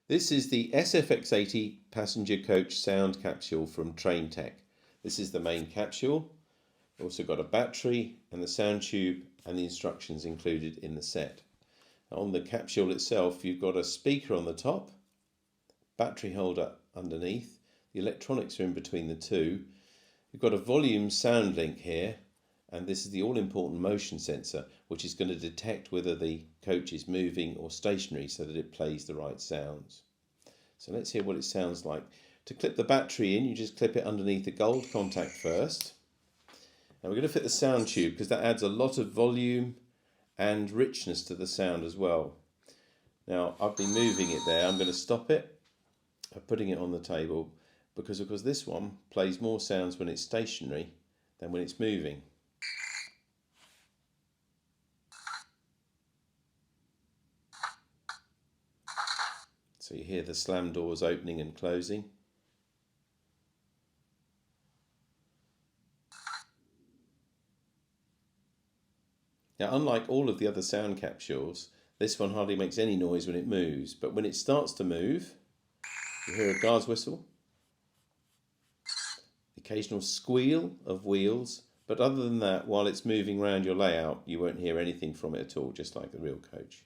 This is the SFX80 passenger coach sound capsule from Train Tech. This is the main capsule. Also got a battery and the sound tube and the instructions included in the set. On the capsule itself, you've got a speaker on the top, battery holder underneath, the electronics are in between the two. You've got a volume sound link here, and this is the all-important motion sensor, which is going to detect whether the coach is moving or stationary so that it plays the right sounds. So let's hear what it sounds like. To clip the battery in, you just clip it underneath the gold contact first. Now we're going to fit the sound tube because that adds a lot of volume and richness to the sound as well. Now I've been moving it there. I'm going to stop it by putting it on the table because of course this one plays more sounds when it's stationary than when it's moving. So you hear the slam doors opening and closing. Now, unlike all of the other sound capsules, this one hardly makes any noise when it moves, but when it starts to move, you hear a guard's whistle, the occasional squeal of wheels, but other than that, while it's moving around your layout, you won't hear anything from it at all, just like the real coach.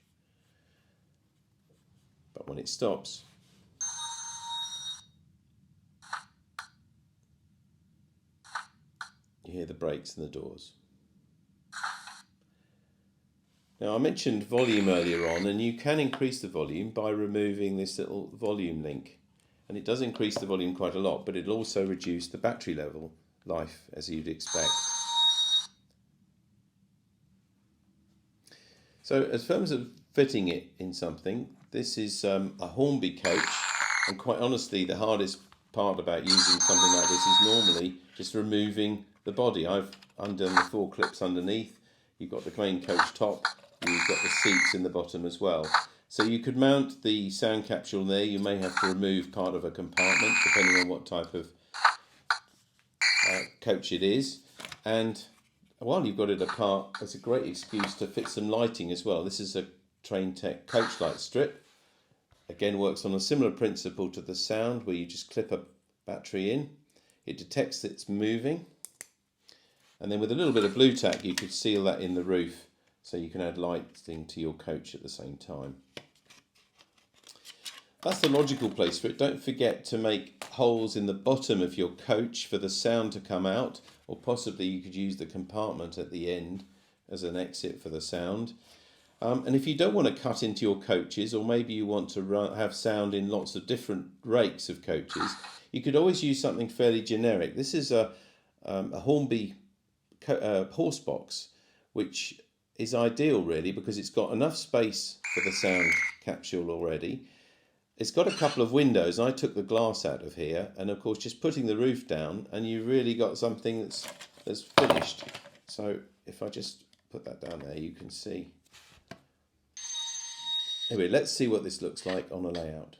But when it stops, you hear the brakes and the doors. Now I mentioned volume earlier on, and you can increase the volume by removing this little volume link. And it does increase the volume quite a lot, but it'll also reduce the battery level life as you'd expect. So as terms of fitting it in something, this is a Hornby coach, and quite honestly the hardest part about using something like this is normally just removing the body. I've undone the 4 clips underneath. You've got the main coach top, you've got the seats in the bottom as well. So you could mount the sound capsule there. You may have to remove part of a compartment depending on what type of coach it is. And while you've got it apart, it's a great excuse to fit some lighting as well. This is a Train Tech coach light strip. Again, works on a similar principle to the sound, where you just clip a battery in. It detects that it's moving. And then with a little bit of blue tack, you could seal that in the roof so you can add lighting to your coach at the same time. That's the logical place for it. Don't forget to make holes in the bottom of your coach for the sound to come out, or possibly you could use the compartment at the end as an exit for the sound. And if you don't want to cut into your coaches, or maybe you want to have sound in lots of different rakes of coaches, you could always use something fairly generic. This is a Hornby horse box, which is ideal really because it's got enough space for the sound capsule already. It's got a couple of windows, and I took the glass out of here, and of course just putting the roof down and you've really got something that's finished. So if I just put that down there, you can see. Anyway, let's see what this looks like on a layout.